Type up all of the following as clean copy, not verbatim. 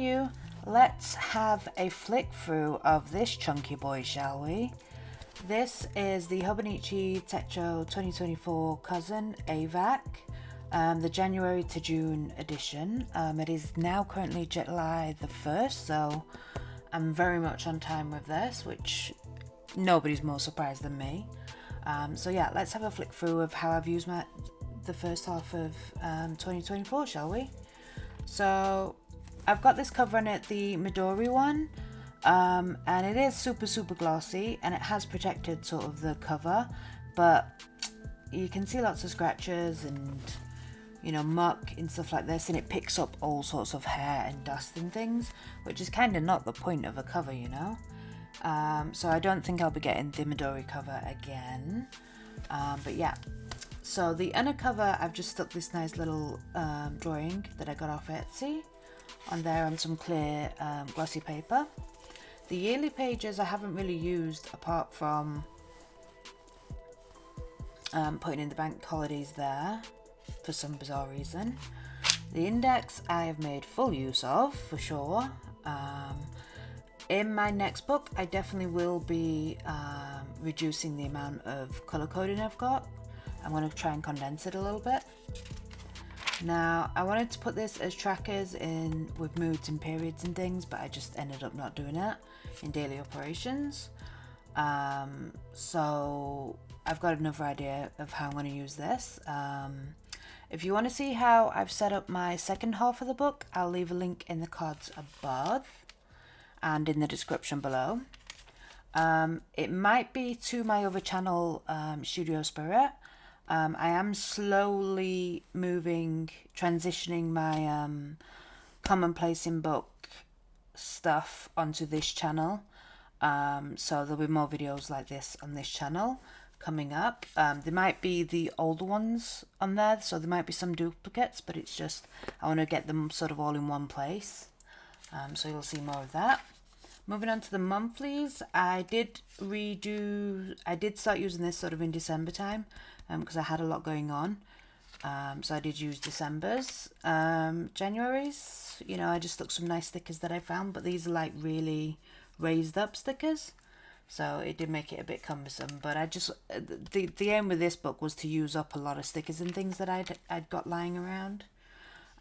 you, let's have a flick through of this chunky boy, shall we? This is the Hobonichi 2024 Cousin Avec, the January to June edition. It is now currently July the 1st, so I'm very much on time with this, which nobody's more surprised than me. So yeah, let's have a flick through of how I've used the first half of 2024, shall we? So I've got this cover on it, the Midori one, and it is super glossy, and it has protected sort of the cover, but you can see lots of scratches and, you know, muck and stuff like this, and it picks up all sorts of hair and dust and things, which is kind of not the point of a cover, you know. So I don't think I'll be getting the Midori cover again, but yeah. So the inner cover, I've just stuck this nice little drawing that I got off Etsy on there on some clear glossy paper. The yearly pages I haven't really used apart from putting in the bank holidays there for some bizarre reason. The index I have made full use of for sure. In my next book I definitely will be reducing the amount of colour coding I've got. I'm going to try and condense it a little bit. Now, I wanted to put this as trackers in with moods and periods and things, but I just ended up not doing it in daily operations. So I've got another idea of how I'm going to use this. If you want to see how I've set up my second half of the book, I'll leave a link in the cards above and in the description below. It might be to my other channel, Studio Spirit. I am slowly transitioning my commonplace in book stuff onto this channel. So there'll be more videos like this on this channel coming up. There might be the older ones on there, so there might be some duplicates, but it's just I want to get them sort of all in one place. So you'll see more of that. Moving on to the monthlies, I did start using this sort of in December time because I had a lot going on. So I did use December's. January's, you know, I just took some nice stickers that I found, but these are like really raised up stickers. So it did make it a bit cumbersome, but I just, the aim with this book was to use up a lot of stickers and things that I'd got lying around.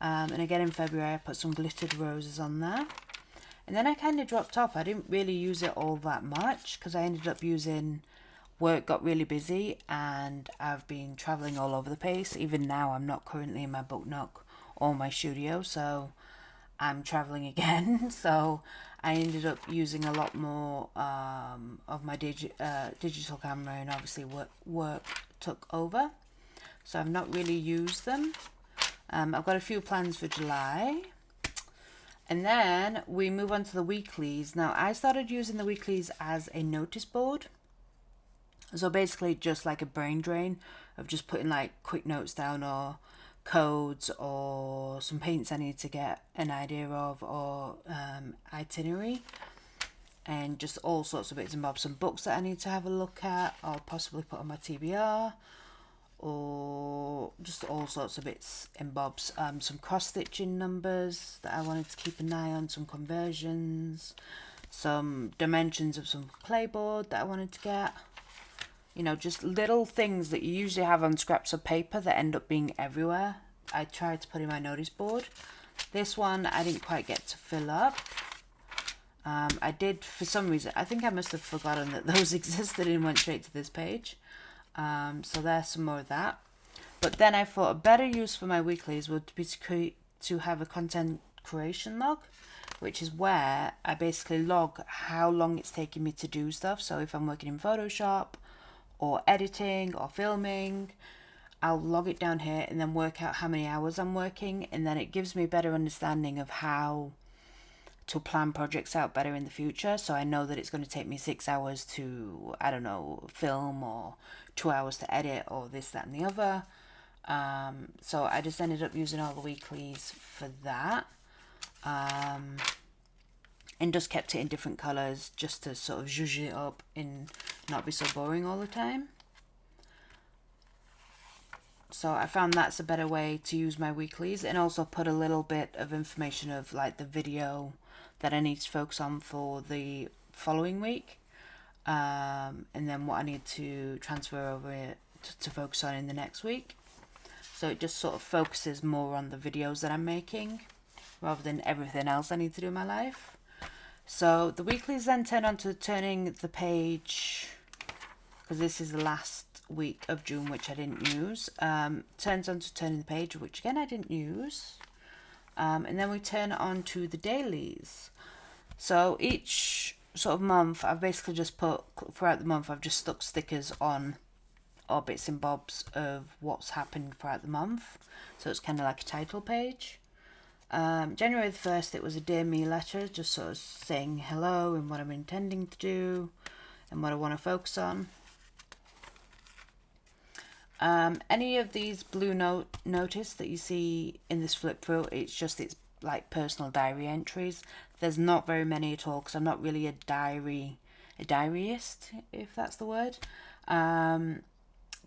And again in February I put some glittered roses on there. And then I kind of dropped off. I didn't really use it all that much because I ended up work got really busy and I've been traveling all over the place. Even now I'm not currently in my book nook or my studio, so I'm traveling again. So I ended up using a lot more of my digital camera, and obviously work took over. So I've not really used them. I've got a few plans for July. And then we move on to the weeklies. Now, I started using the weeklies as a notice board. So basically just like a brain drain of just putting like quick notes down or codes or some paints I need to get an idea of, or itinerary, and just all sorts of bits and bobs. Some books that I need to have a look at or possibly put on my TBR, or just all sorts of bits and bobs. Some cross-stitching numbers that I wanted to keep an eye on, some conversions, some dimensions of some clayboard that I wanted to get. You know, just little things that you usually have on scraps of paper that end up being everywhere. I tried to put in my notice board. This one I didn't quite get to fill up. I did, for some reason, I think I must have forgotten that those existed and went straight to this page. So there's some more of that. But then I thought a better use for my weeklies would be to have a content creation log, which is where I basically log how long it's taking me to do stuff. So if I'm working in Photoshop or editing or filming, I'll log it down here and then work out how many hours I'm working, and then it gives me a better understanding of how to plan projects out better in the future. So I know that it's going to take me 6 hours to, I don't know, film, or 2 hours to edit, or this, that and the other. So I just ended up using all the weeklies for that, and just kept it in different colors just to sort of zhuzh it up and not be so boring all the time. So I found that's a better way to use my weeklies, and also put a little bit of information of like the video that I need to focus on for the following week, and then what I need to transfer over to focus on in the next week. So it just sort of focuses more on the videos that I'm making rather than everything else I need to do in my life. So the weeklies then turn on to turning the page, because this is the last week of June, which I didn't use. Turns on to turning the page, which again I didn't use. And then we turn on to the dailies. So each sort of month, I've basically just put, throughout the month, I've just stuck stickers on, or bits and bobs of what's happened throughout the month. So it's kind of like a title page. January the 1st, it was a Dear Me letter, just sort of saying hello and what I'm intending to do and what I want to focus on. Any of these blue notice that you see in this flip through, it's like personal diary entries. There's not very many at all, because I'm not really a diaryist, if that's the word,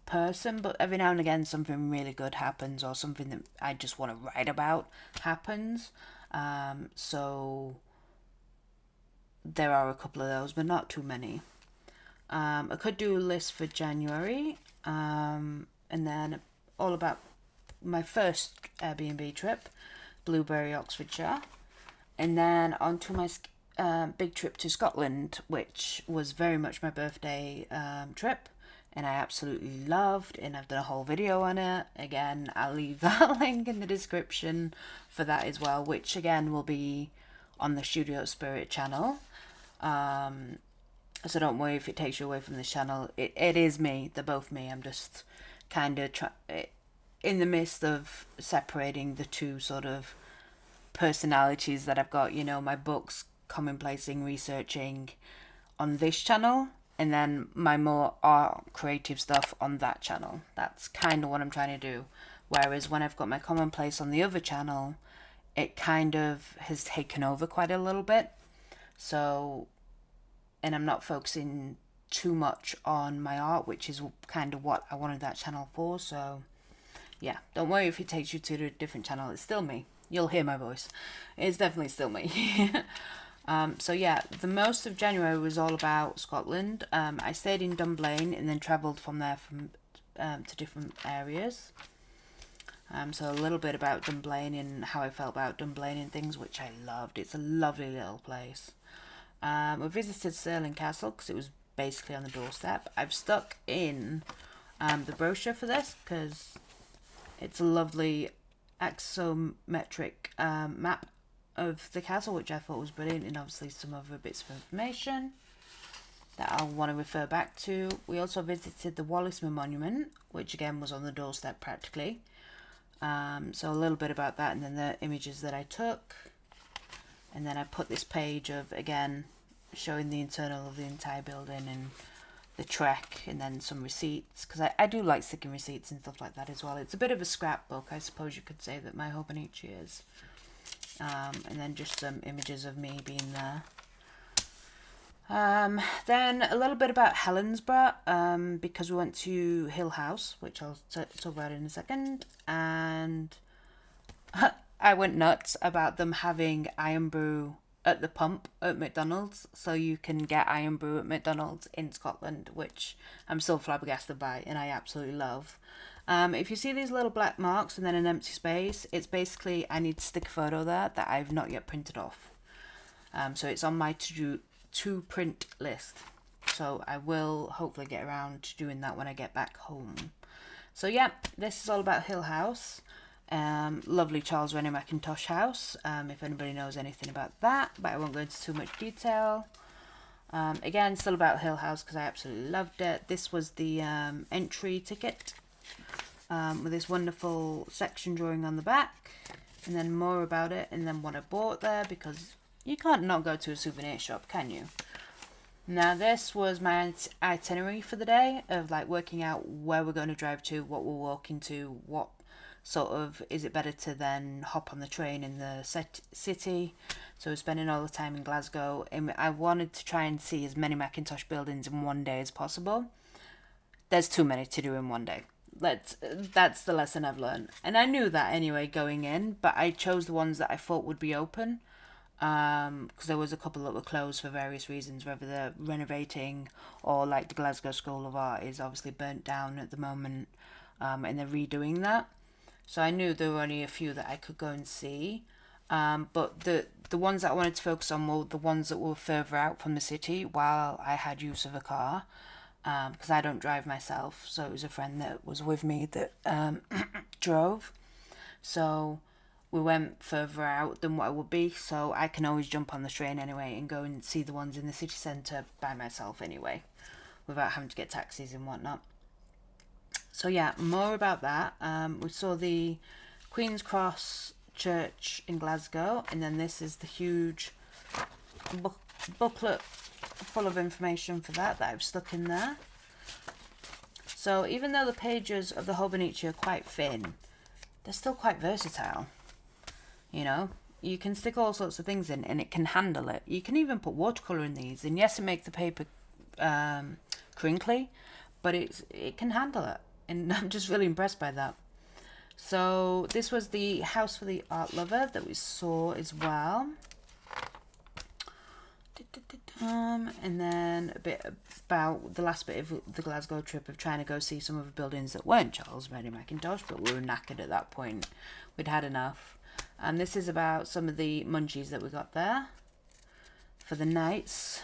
person. But every now and again something really good happens, or something that I just want to write about happens. So there are a couple of those, but not too many. I could do a list for January, and then all about my first Airbnb trip, Blueberry, Oxfordshire, and then on to my big trip to Scotland, which was very much my birthday trip, and I absolutely loved, and I've done a whole video on it. Again, I'll leave that link in the description for that as well, which again will be on the Studio Spirit channel. So don't worry if it takes you away from the channel. It is me. They're both me. I'm just kind of in the midst of separating the two sort of personalities that I've got. You know, my books, commonplacing, researching on this channel, and then my more art, creative stuff on that channel. That's kind of what I'm trying to do. Whereas when I've got my commonplace on the other channel, it kind of has taken over quite a little bit. So, and I'm not focusing too much on my art, which is kind of what I wanted that channel for. So yeah, don't worry if it takes you to a different channel. It's still me. You'll hear my voice. It's definitely still me. So yeah, the most of January was all about Scotland. I stayed in Dunblane and then travelled from there to different areas. So a little bit about Dunblane and how I felt about Dunblane and things, which I loved. It's a lovely little place. We visited Stirling Castle because it was basically on the doorstep. I've stuck in the brochure for this because it's a lovely axometric map of the castle, which I thought was brilliant, and obviously some other bits of information that I'll want to refer back to. We also visited the Wallisman Monument, which again was on the doorstep practically. So a little bit about that, and then the images that I took. And then I put this page of, again, showing the internal of the entire building and the trek, and then some receipts, because I do like sticking receipts and stuff like that as well. It's a bit of a scrapbook, I suppose you could say that my Hobonichi is. And then just some images of me being there. Then a little bit about Helensburgh, because we went to Hill House, which I'll talk about in a second, and I went nuts about them having Iron Brew at the pump at McDonald's, so you can get Iron Brew at McDonald's in Scotland, which I'm still flabbergasted by, and I absolutely love. If you see these little black marks and then an empty space, it's basically I need to stick a photo there that I've not yet printed off. So it's on my to print list. So I will hopefully get around to doing that when I get back home. So yeah, this is all about Hill House. Lovely Charles Rennie Mackintosh house, if anybody knows anything about that, but I won't go into too much detail. Again, still about Hill House because I absolutely loved it. This was the entry ticket with this wonderful section drawing on the back, and then more about it, and then what I bought there, because you can't not go to a souvenir shop, can you? Now this was my itinerary for the day, of like working out where we're going to drive to, what we're walking to, what sort of, is it better to then hop on the train in the city. So we're spending all the time in Glasgow, and I wanted to try and see as many Mackintosh buildings in one day as possible. There's too many to do in one day. That's the lesson I've learned. And I knew that anyway going in, but I chose the ones that I thought would be open. Because there was a couple that were closed for various reasons, whether they're renovating or like the Glasgow School of Art is obviously burnt down at the moment, and they're redoing that. So I knew there were only a few that I could go and see. But the ones that I wanted to focus on were the ones that were further out from the city while I had use of a car. Because I don't drive myself, so it was a friend that was with me that drove. So we went further out than what I would be, so I can always jump on the train anyway and go and see the ones in the city centre by myself anyway, without having to get taxis and whatnot. So yeah, more about that. We saw the Queen's Cross Church in Glasgow, and then this is the huge booklet full of information for that I've stuck in there. So even though the pages of the Hobonichi are quite thin, they're still quite versatile. You know, you can stick all sorts of things in and it can handle it. You can even put watercolour in these, and yes, it makes the paper crinkly, but it can handle it, and I'm just really impressed by that. So this was the House for the Art Lover that we saw as well. And then a bit about the last bit of the Glasgow trip of trying to go see some of the buildings that weren't Charles Mary Mackintosh, but we were knackered at that point. We'd had enough. And this is about some of the munchies that we got there for the nights.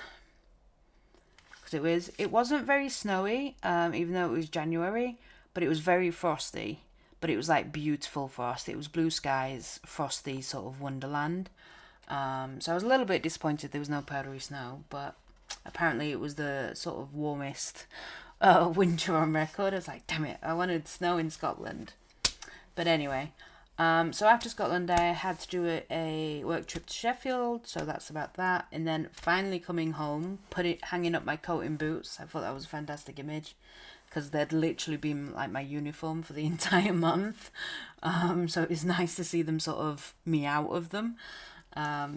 Because it wasn't very snowy, even though it was January, but it was very frosty. But it was like beautiful frost. It was blue skies, frosty sort of wonderland. So I was a little bit disappointed there was no powdery snow, but apparently it was the sort of warmest winter on record. I was like, damn it, I wanted snow in Scotland. But anyway, so after Scotland I had to do a work trip to Sheffield, so that's about that. And then finally coming home, hanging up my coat and boots. I thought that was a fantastic image, because they'd literally been like my uniform for the entire month. So it was nice to see them sort of me out of them.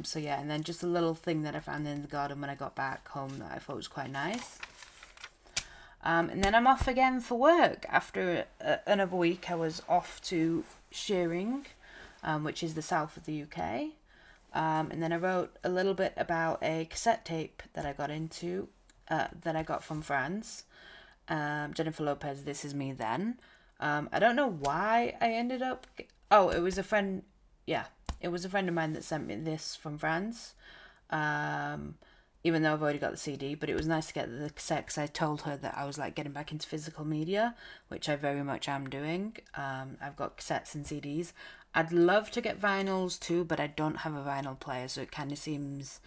So yeah, and then just a little thing that I found in the garden when I got back home that I thought was quite nice. And then I'm off again for work. After another week, I was off to Shearing, which is the south of the UK. And then I wrote a little bit about a cassette tape that I got into, that I got from France. Jennifer Lopez, This Is Me Then. I don't know why I ended up... Oh, it was a friend... Yeah, it was a friend of mine that sent me this from France. Even though I've already got the CD, but it was nice to get the cassette because I told her that I was like getting back into physical media, which I very much am doing. I've got cassettes and CDs. I'd love to get vinyls too, but I don't have a vinyl player, so it kind of seems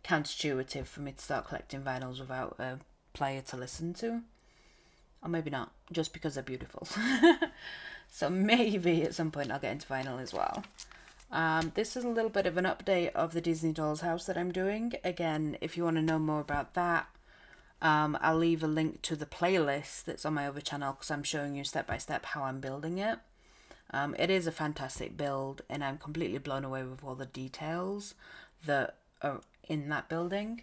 counterintuitive for me to start collecting vinyls without a player to listen to. Or maybe not, just because they're beautiful. So maybe at some point I'll get into vinyl as well. This is a little bit of an update of the Disney Dolls house that I'm doing. Again, if you want to know more about that, I'll leave a link to the playlist that's on my other channel, because I'm showing you step by step how I'm building it. It is a fantastic build, and I'm completely blown away with all the details that are in that building.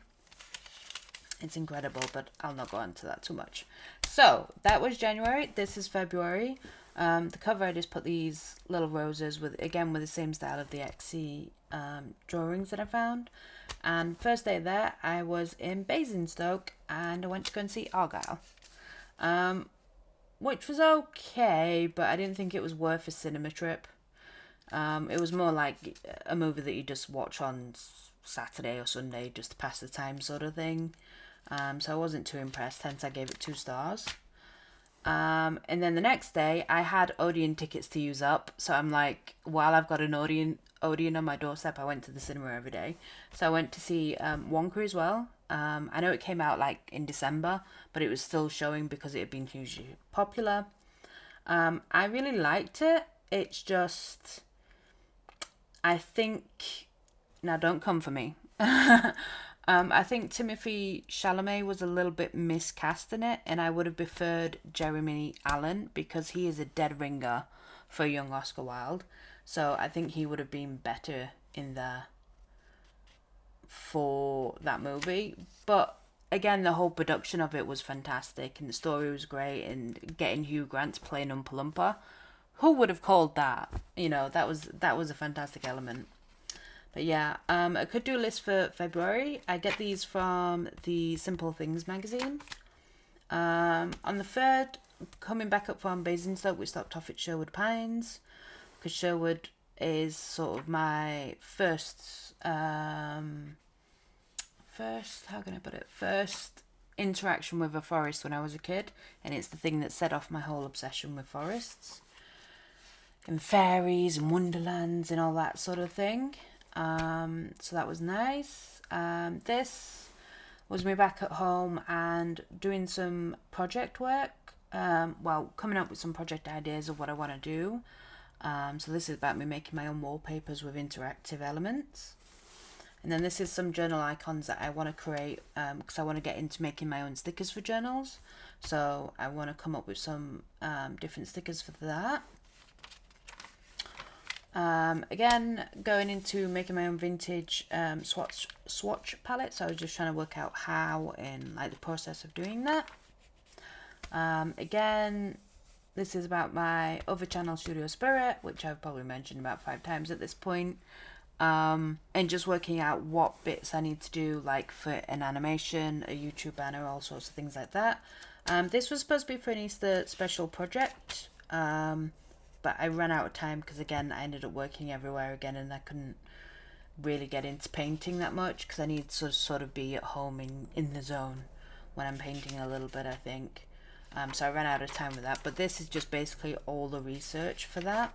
It's incredible, but I'll not go into that too much. So that was January. This is February. The cover, I just put these little roses with the same style of the XC drawings that I found. And first day there, I was in Basingstoke, and I went to go and see Argyle, which was okay, but I didn't think it was worth a cinema trip. It was more like a movie that you just watch on Saturday or Sunday just to pass the time sort of thing. So I wasn't too impressed, hence I gave it 2 stars. And then the next day I had Odeon tickets to use up, so I'm like, while I've got an Odeon on my doorstep, I went to the cinema every day. So I went to see Wonka as well. I know it came out like in December, but it was still showing because it had been hugely popular. I really liked it. It's just, I think, now don't come for me. I think Timothée Chalamet was a little bit miscast in it, and I would have preferred Jeremy Allen because he is a dead ringer for young Oscar Wilde. So I think he would have been better in there for that movie. But again, the whole production of it was fantastic, and the story was great, and getting Hugh Grant to play Oompa Loompa, who would have called that? You know, that was a fantastic element. But yeah, I could do a list for February. I get these from the Simple Things magazine. On the 3rd, coming back up from Basingstoke, we stopped off at Sherwood Pines, because Sherwood is sort of my first interaction with a forest when I was a kid, and it's the thing that set off my whole obsession with forests and fairies and wonderlands and all that sort of thing. So that was nice. This was me back at home and doing some project work. Coming up with some project ideas of what I want to do. So this is about me making my own wallpapers with interactive elements. And then this is some journal icons that I want to create, because I want to get into making my own stickers for journals. So I want to come up with some different stickers for that. Again, going into making my own vintage swatch palette. So I was just trying to work out how and like the process of doing that. Again, this is about my other channel, Studio Spirit, which I've probably mentioned about 5 times at this point. And just working out what bits I need to do, like for an animation, a YouTube banner, all sorts of things like that. This was supposed to be for an Easter special project, but I ran out of time because, again, I ended up working everywhere again, and I couldn't really get into painting that much because I need to sort of be at home in the zone when I'm painting a little bit, I think. So I ran out of time with that, but this is just basically all the research for that.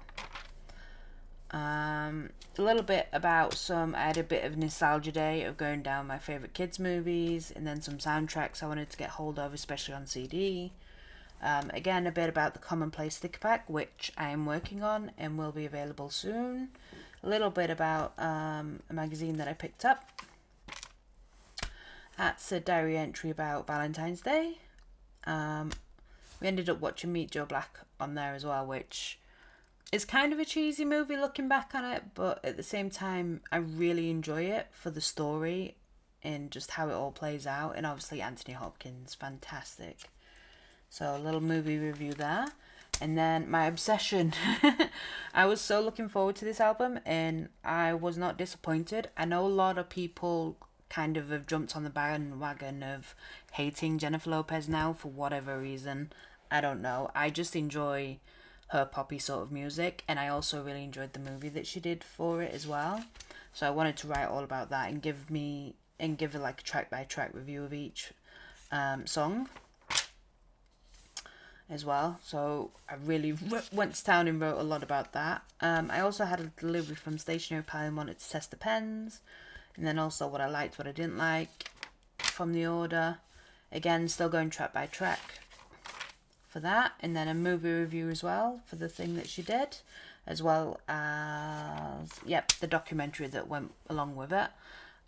A little bit about I had a bit of nostalgia day of going down my favourite kids movies, and then some soundtracks I wanted to get hold of, especially on CD. Again, a bit about the Commonplace sticker pack, which I am working on and will be available soon. A little bit about a magazine that I picked up. That's a diary entry about Valentine's Day. We ended up watching Meet Joe Black on there as well, which is kind of a cheesy movie looking back on it, but at the same time, I really enjoy it for the story and just how it all plays out. And obviously, Anthony Hopkins, fantastic. So a little movie review there. And then my obsession. I was so looking forward to this album, and I was not disappointed. I know a lot of people kind of have jumped on the bandwagon of hating Jennifer Lopez now for whatever reason. I don't know. I just enjoy her poppy sort of music, and I also really enjoyed the movie that she did for it as well. So I wanted to write all about that and give it like a track by track review of each song as well. So I really went to town and wrote a lot about that. I also had a delivery from Stationery Pal and wanted to test the pens, and then also what I liked, what I didn't like from the order. Again, still going track by track for that, and then a movie review as well for the thing that she did, as well as the documentary that went along with it.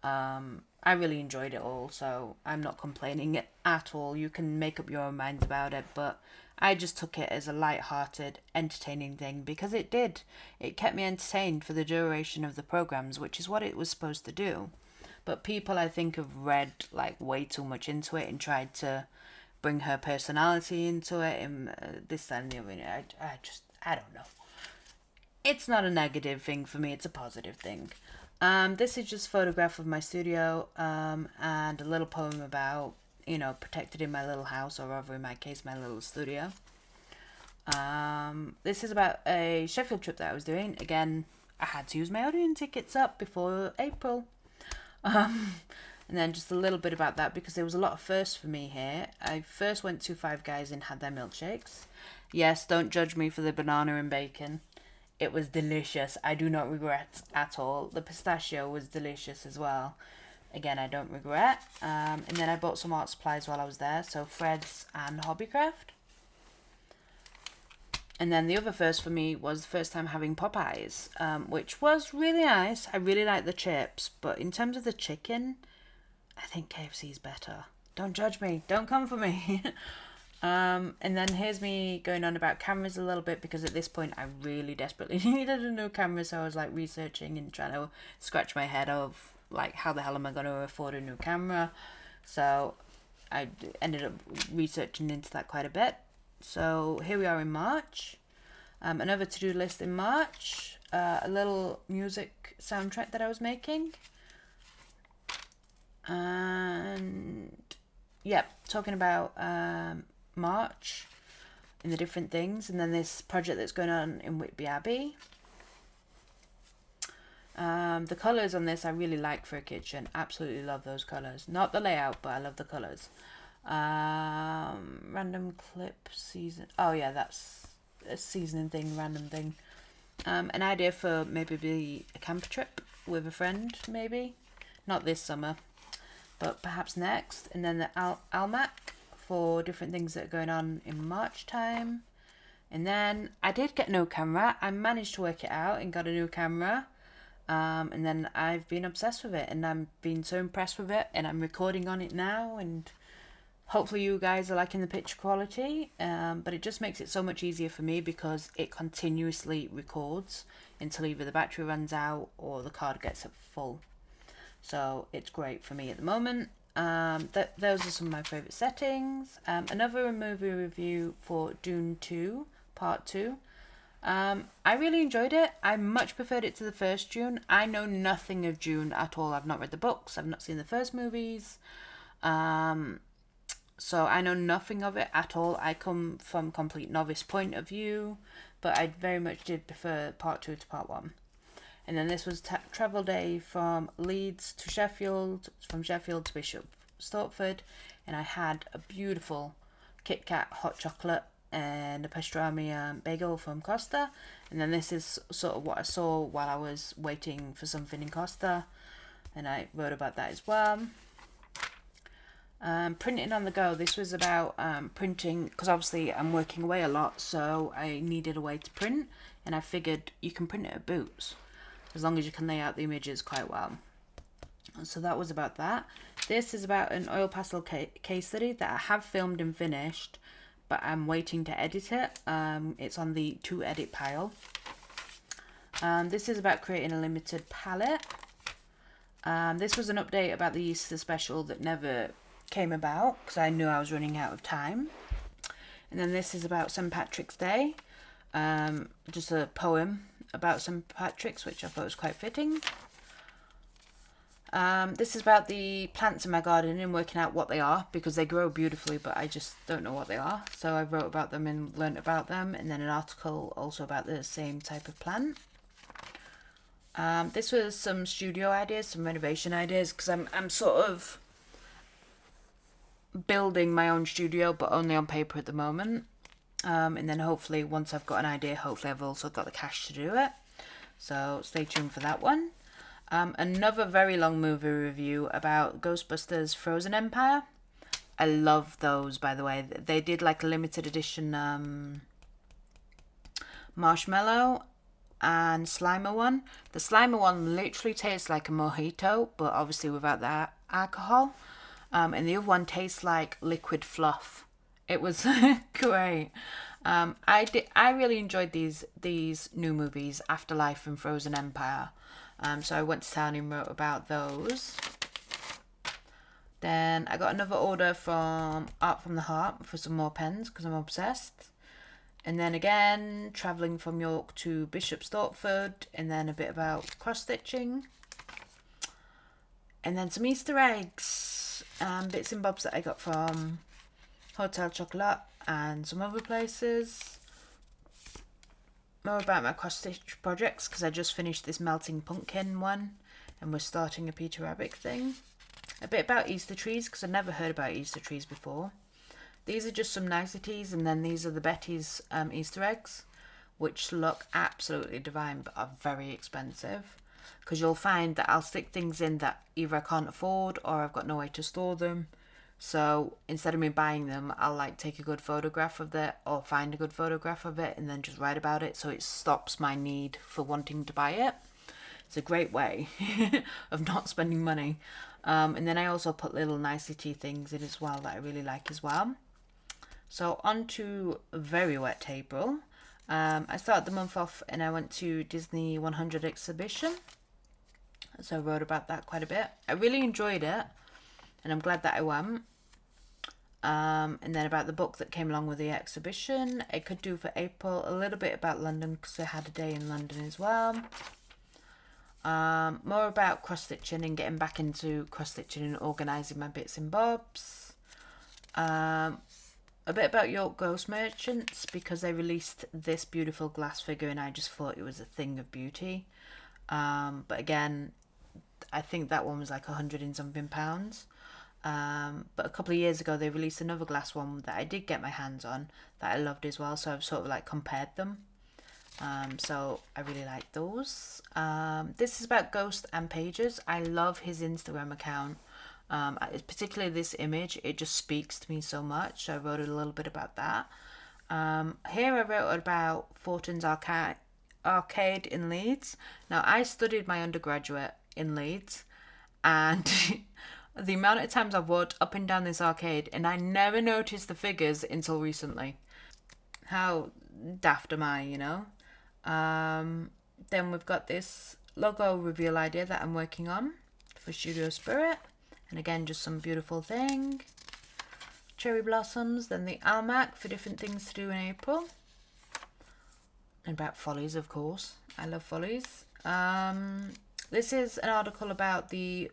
I really enjoyed it all, so I'm not complaining at all. You can make up your own minds about it, but I just took it as a light-hearted, entertaining thing, because it did. It kept me entertained for the duration of the programs, which is what it was supposed to do. But people, I think, have read like way too much into it and tried to bring her personality into it, and this, that, and the other. I don't know. It's not a negative thing for me, it's a positive thing. This is just a photograph of my studio, and a little poem about, protected in my little house, or rather in my case, my little studio. This is about a Sheffield trip that I was doing. Again, I had to use my Odeon tickets up before April. And then just a little bit about that, because there was a lot of firsts for me here. I first went to Five Guys and had their milkshakes. Yes, don't judge me for the banana and bacon. It was delicious. I do not regret at all. The pistachio was delicious as well. Again, I don't regret. And then I bought some art supplies while I was there. So Fred's and Hobbycraft. And then the other first for me was the first time having Popeyes, which was really nice. I really like the chips. But in terms of the chicken, I think KFC's better. Don't judge me. Don't come for me. And then here's me going on about cameras a little bit, because at this point I really desperately needed a new camera, so I was like researching and trying to scratch my head of like, how the hell am I going to afford a new camera? So I ended up researching into that quite a bit. So here we are in March. Another to-do list in March. A little music soundtrack that I was making. And yeah, talking about March and the different things. And then this project that's going on in Whitby Abbey. The colours on this I really like for a kitchen. Absolutely love those colours. Not the layout, but I love the colours. Random clip season. Oh yeah, that's a seasoning thing, random thing. An idea for maybe a camper trip with a friend, maybe. Not this summer, but perhaps next. And then the almanac for different things that are going on in March time. And then I did get no camera. I managed to work it out and got a new camera. And then I've been obsessed with it, and I'm been so impressed with it, and I'm recording on it now, and hopefully you guys are liking the picture quality. But it just makes it so much easier for me because it continuously records until either the battery runs out or the card gets at full. So it's great for me at the moment. Those are some of my favourite settings. Another movie review for Dune 2, Part 2. I really enjoyed it. I much preferred it to the first Dune. I know nothing of Dune at all. I've not read the books. I've not seen the first movies. So I know nothing of it at all. I come from complete novice point of view, but I very much did prefer Part 2 to Part 1. And then this was travel day from Leeds to Sheffield, from Sheffield to Bishop Stortford, and I had a beautiful Kit Kat hot chocolate and a pastrami bagel from Costa. And then this is sort of what I saw while I was waiting for something in Costa, and I wrote about that as well. Printing on the go. This was about printing, because obviously I'm working away a lot, so I needed a way to print, and I figured you can print it at Boots as long as you can lay out the images quite well. So that was about that. This is about an oil pastel case study that I have filmed and finished, but I'm waiting to edit it. It's on the to edit pile. This is about creating a limited palette. This was an update about the Easter special that never came about because I knew I was running out of time. And then this is about St. Patrick's Day. Just a poem about St. Patrick's, which I thought was quite fitting. This is about the plants in my garden and working out what they are, because they grow beautifully, but I just don't know what they are. So I wrote about them and learnt about them, and then an article also about the same type of plant. This was some studio ideas, some renovation ideas, because I'm sort of building my own studio, but only on paper at the moment. And then hopefully once I've got an idea, hopefully I've also got the cash to do it. So stay tuned for that one. Another very long movie review about Ghostbusters Frozen Empire. I love those, by the way. They did like a limited edition marshmallow and Slimer one. The Slimer one literally tastes like a mojito, but obviously without that alcohol. And the other one tastes like liquid fluff. It was great. I really enjoyed these new movies, Afterlife and Frozen Empire. So I went to town and wrote about those. Then I got another order from Art from the Heart for some more pens because I'm obsessed. And then again, travelling from York to Bishop Stortford, and then a bit about cross-stitching. And then some Easter eggs, bits and bobs that I got from Hotel Chocolat and some other places. More about my cross-stitch projects, because I just finished this melting pumpkin one and we're starting a Peter Rabbit thing. A bit about Easter trees, because I've never heard about Easter trees before. These are just some niceties, and then these are the Betty's Easter eggs, which look absolutely divine but are very expensive, because you'll find that I'll stick things in that either I can't afford or I've got no way to store them. So instead of me buying them, I'll like take a good photograph of it or find a good photograph of it and then just write about it, so it stops my need for wanting to buy it. It's a great way of not spending money. And then I also put little nicety things in as well that I really like as well. So on to very wet April. I started the month off and I went to Disney 100 exhibition. So I wrote about that quite a bit. I really enjoyed it and I'm glad that I went. And then about the book that came along with the exhibition. It could do for April. A little bit about London because they had a day in London as well. More about cross-stitching and getting back into cross-stitching and organising my bits and bobs. A bit about York Ghost Merchants because they released this beautiful glass figure and I just thought it was a thing of beauty. But again, I think that one was like £100 and something. But a couple of years ago they released another glass one that I did get my hands on that I loved as well, so I've sort of like compared them. So I really like those. This is about Ghost and Pages. I love his Instagram account. Particularly this image, it just speaks to me so much. So I wrote a little bit about that. Here I wrote about Fortin's Arcade in Leeds. Now I studied my undergraduate in Leeds, and the amount of times I've walked up and down this arcade and I never noticed the figures until recently. How daft am I, you know? Then we've got this logo reveal idea that I'm working on for Studio Spirit. And again, just some beautiful thing. Cherry blossoms, then the almanac for different things to do in April. And about follies, of course. I love follies. This is an article about the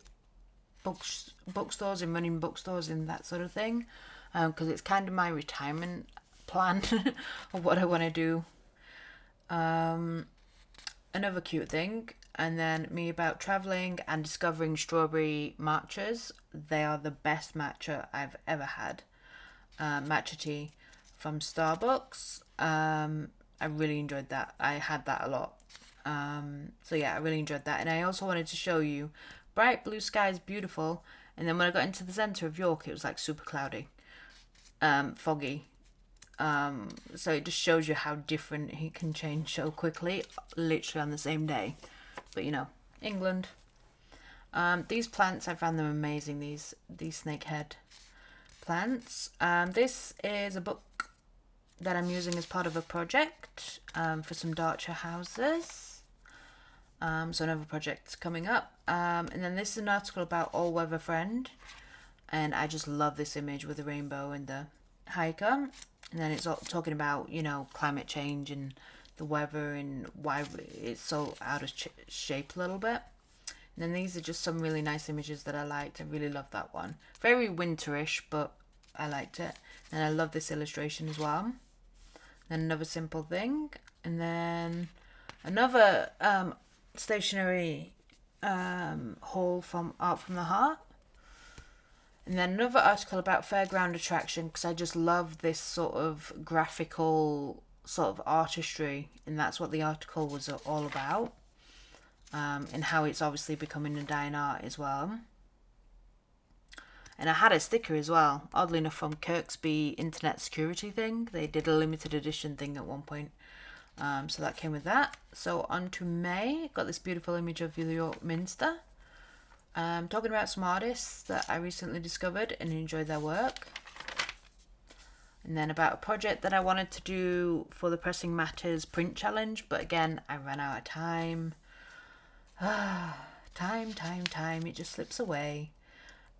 bookstores and running bookstores and that sort of thing. Because it's kind of my retirement plan of what I want to do. Another cute thing. And then me about travelling and discovering strawberry matchas. They are the best matcha I've ever had. Matcha tea from Starbucks. I really enjoyed that. I had that a lot. So yeah, I really enjoyed that. And I also wanted to show you bright blue skies, beautiful. And then when I got into the centre of York, it was like super cloudy, foggy. So it just shows you how different he can change so quickly, literally on the same day. But you know, England. These plants, I found them amazing. These snakehead plants. This is a book that I'm using as part of a project for some Dartshire houses. So another project's coming up. And then this is an article about All Weather Friend. And I just love this image with the rainbow and the hiker. And then it's all talking about, you know, climate change and the weather and why it's so out of shape a little bit. And then these are just some really nice images that I liked. I really love that one. Very winterish, but I liked it. And I love this illustration as well. Then another simple thing. And then another stationery haul from Art from the Heart. And then another article about fairground attraction, because I just love this sort of graphical sort of artistry, and that's what the article was all about, and how it's obviously becoming a dying art as well. And I had a sticker as well, oddly enough, from Kirkby Internet Security thing. They did a limited edition thing at one point, so that came with that. So on to May, got this beautiful image of the York Minster. Talking about some artists that I recently discovered and enjoyed their work. And then about a project that I wanted to do for the Pressing Matters print challenge, but again, I ran out of time. Time, it just slips away.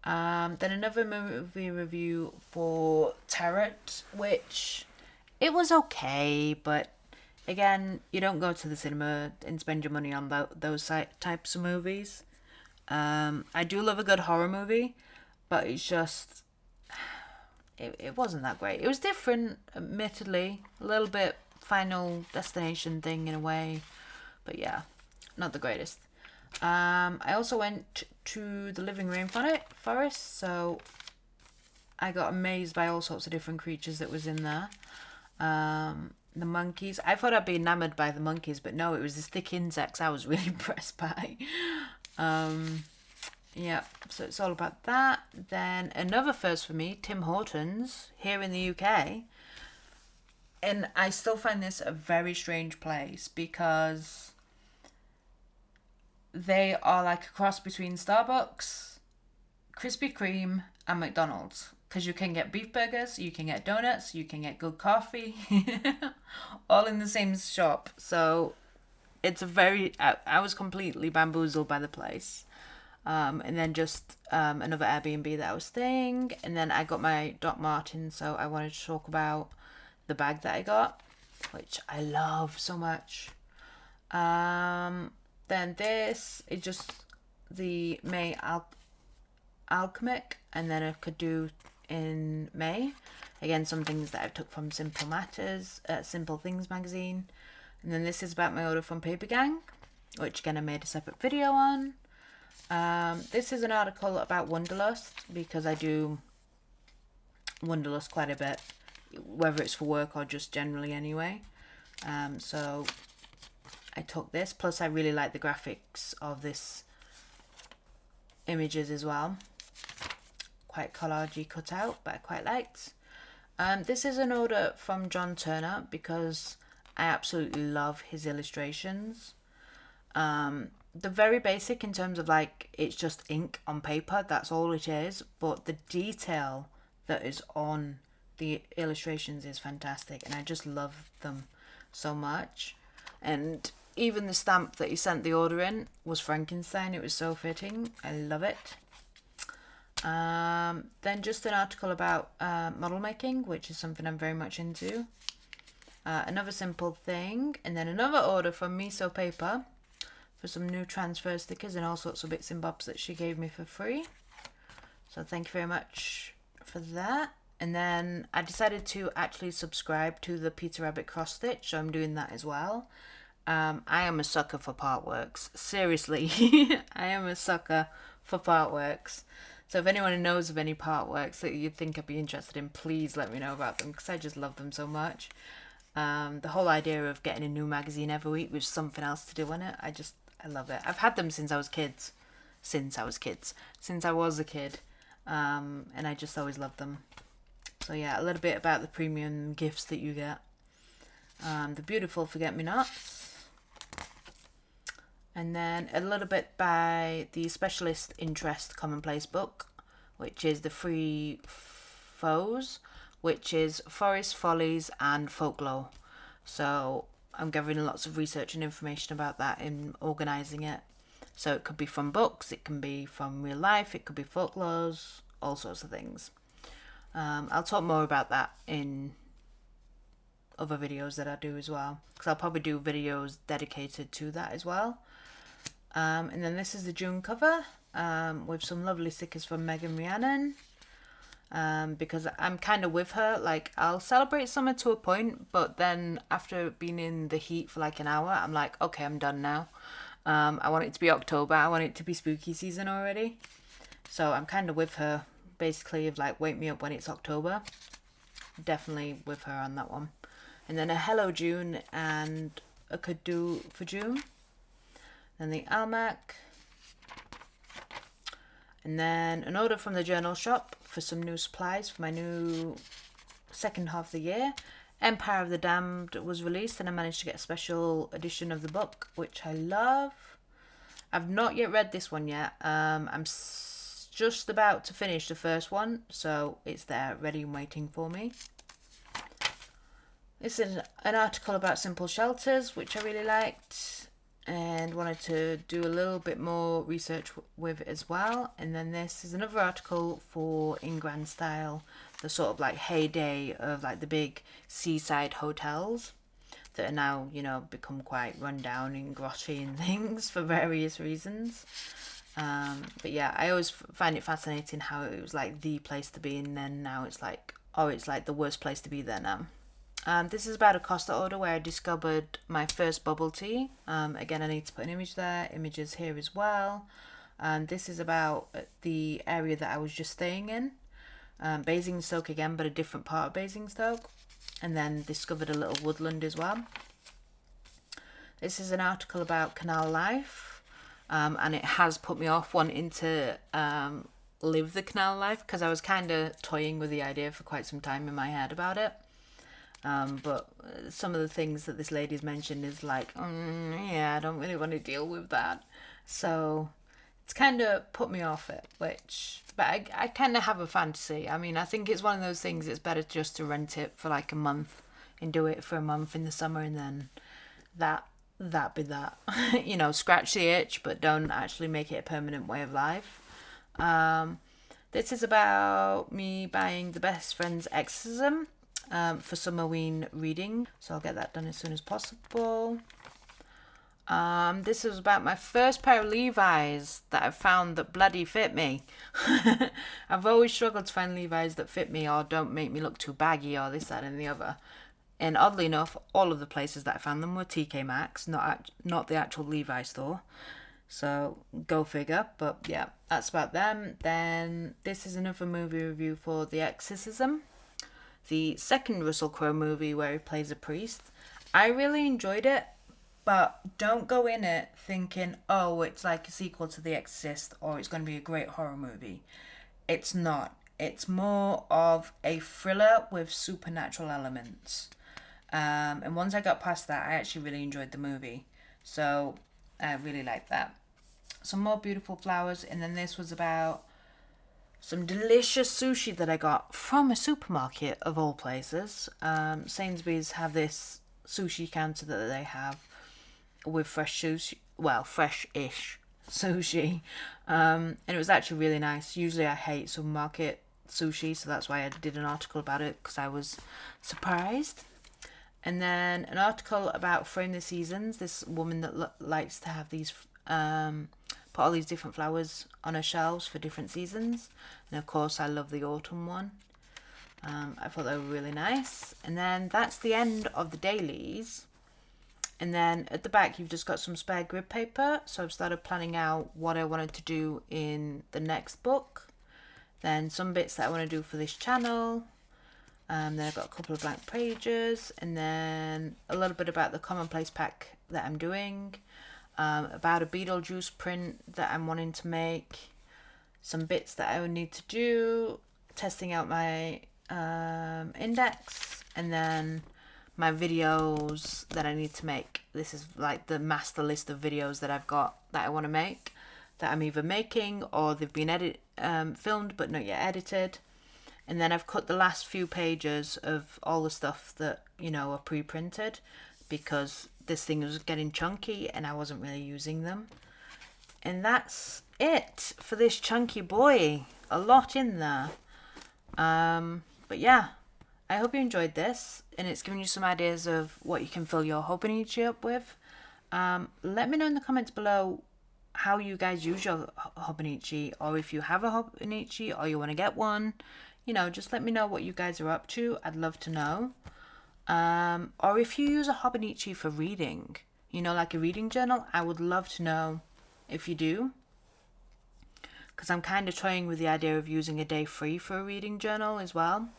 Then another movie review for Tarot, which it was okay, but again, you don't go to the cinema and spend your money on those types of movies. I do love a good horror movie, but it's just, it wasn't that great. It was different, admittedly, a little bit Final Destination thing in a way, but yeah, not the greatest. I also went to the Living Rainforest, so I got amazed by all sorts of different creatures that was in there. The monkeys, I thought I'd be enamored by the monkeys, but no, it was the stick insects I was really impressed by. Yeah, so it's all about that. Then another first for me, Tim Hortons here in the UK. And I still find this a very strange place because they are like a cross between Starbucks, Krispy Kreme, and McDonald's. Because you can get beef burgers, you can get donuts, you can get good coffee, all in the same shop. So it's a very, I was completely bamboozled by the place. and then just another Airbnb that I was staying. And then I got my Doc Martens, so I wanted to talk about the bag that I got, which I love so much. Then this is just the May Alchemic, and then I could do in May. Again, some things that I took from Simple Things magazine. And then this is about my order from Paper Gang, which again I made a separate video on. This is an article about Wanderlust, because I do Wanderlust quite a bit, whether it's for work or just generally anyway. So I took this, plus I really like the graphics of this images as well. Quite collagey cut out, but I quite liked. This is an order from John Turner, because I absolutely love his illustrations. They're very basic in terms of like, it's just ink on paper, that's all it is, but the detail that is on the illustrations is fantastic, and I just love them so much. And even the stamp that he sent the order in was Frankenstein. It was so fitting. I love it. Then just an article about model making, which is something I'm very much into. Another Simple Thing, and then another order from Miso Paper for some new transfer stickers and all sorts of bits and bobs that she gave me for free. So thank you very much for that. And then I decided to actually subscribe to the Peter Rabbit cross stitch, so I'm doing that as well. I am a sucker for part works. Seriously, I am a sucker for part works. So if anyone knows of any part works that you think I'd be interested in, please let me know about them, because I just love them so much. The whole idea of getting a new magazine every week with something else to do on it, I love it. I've had them since I was a kid. And I just always loved them. So yeah, a little bit about the premium gifts that you get. The beautiful Forget-Me-Nots. And then a little bit by the Specialist Interest Commonplace book, which is the Free Foes, which is Forest Follies and Folklore. So I'm gathering lots of research and information about that and organising it. So it could be from books, it can be from real life, it could be folklores, all sorts of things. I'll talk more about that in other videos that I do as well, because I'll probably do videos dedicated to that as well. And then this is the June cover with some lovely stickers from Megan Rhiannon, because I'm kind of with her. Like, I'll celebrate summer to a point, but then after being in the heat for like an hour, I'm like, okay, I'm done now. I want it to be October. I want it to be spooky season already. So I'm kind of with her, basically, of like, wake me up when it's October. Definitely with her on that one. And then a Hello June and a Could Do for June. Then the Almac. And then an order from the journal shop for some new supplies for my new second half of the year. Empire of the Damned was released, and I managed to get a special edition of the book, which I love. I've not yet read this one yet. I'm just about to finish the first one, so it's there ready and waiting for me. This is an article about Simple Shelters, which I really liked and wanted to do a little bit more research with as well. And then this is another article for In Grand Style, the sort of like heyday of like the big seaside hotels that are now, you know, become quite run down and grotty and things for various reasons. But yeah, I always find it fascinating how it was like the place to be, and then now it's like, oh, it's like the worst place to be there now. This is about a Costa order where I discovered my first bubble tea. Again, I need to put an image there, images here as well. This is about the area that I was just staying in. Basingstoke again, but a different part of Basingstoke. And then discovered a little woodland as well. This is an article about canal life. And it has put me off wanting to live the canal life, because I was kind of toying with the idea for quite some time in my head about it. But some of the things that this lady's mentioned is like, yeah, I don't really want to deal with that. So it's kind of put me off it, but I kind of have a fantasy. I mean, I think it's one of those things, it's better just to rent it for like a month and do it for a month in the summer, and then that that be that. You know, scratch the itch, but don't actually make it a permanent way of life. This is about me buying the best friend's exorcism for Summerween reading, so I'll get that done as soon as possible. This is about my first pair of Levi's that I've found that bloody fit me. I've always struggled to find Levi's that fit me or don't make me look too baggy or this, that and the other. And oddly enough, all of the places that I found them were TK Maxx, not the actual Levi's store. So go figure. But yeah, that's about them. Then this is another movie review for The Exorcism, the second Russell Crowe movie where he plays a priest. I really enjoyed it, but don't go in it thinking, oh, it's like a sequel to The Exorcist or it's going to be a great horror movie. It's not. It's more of a thriller with supernatural elements. And once I got past that, I actually really enjoyed the movie. So I really liked that. Some more beautiful flowers. And then this was about some delicious sushi that I got from a supermarket of all places. Sainsbury's have this sushi counter that they have with fresh sushi. Well, fresh-ish sushi. And it was actually really nice. Usually I hate supermarket sushi, so that's why I did an article about it, because I was surprised. And then an article about Frame the Seasons, this woman that likes to have these, put all these different flowers on her shelves for different seasons. And of course, I love the autumn one. I thought they were really nice. And then that's the end of the dailies. And then at the back, you've just got some spare grid paper. So I've started planning out what I wanted to do in the next book. Then some bits that I want to do for this channel. Then I've got a couple of blank pages, and then a little bit about the commonplace pack that I'm doing, about a Beetlejuice print that I'm wanting to make, some bits that I would need to do, testing out my index, and then my videos that I need to make. This is like the master list of videos that I've got that I want to make, that I'm either making or they've been filmed but not yet edited. And then I've cut the last few pages of all the stuff that, you know, are pre-printed, because this thing was getting chunky and I wasn't really using them. And that's it for this chunky boy. A lot in there. But yeah, I hope you enjoyed this, and it's given you some ideas of what you can fill your Hobonichi up with. Let me know in the comments below how you guys use your Hobonichi, or if you have a Hobonichi or you want to get one. You know, just let me know what you guys are up to. I'd love to know. Or if you use a Hobonichi for reading, you know, like a reading journal, I would love to know if you do. Because I'm kind of toying with the idea of using a day free for a reading journal as well.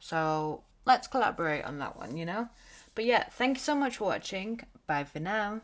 So let's collaborate on that one, you know. But yeah, thank you so much for watching. Bye for now.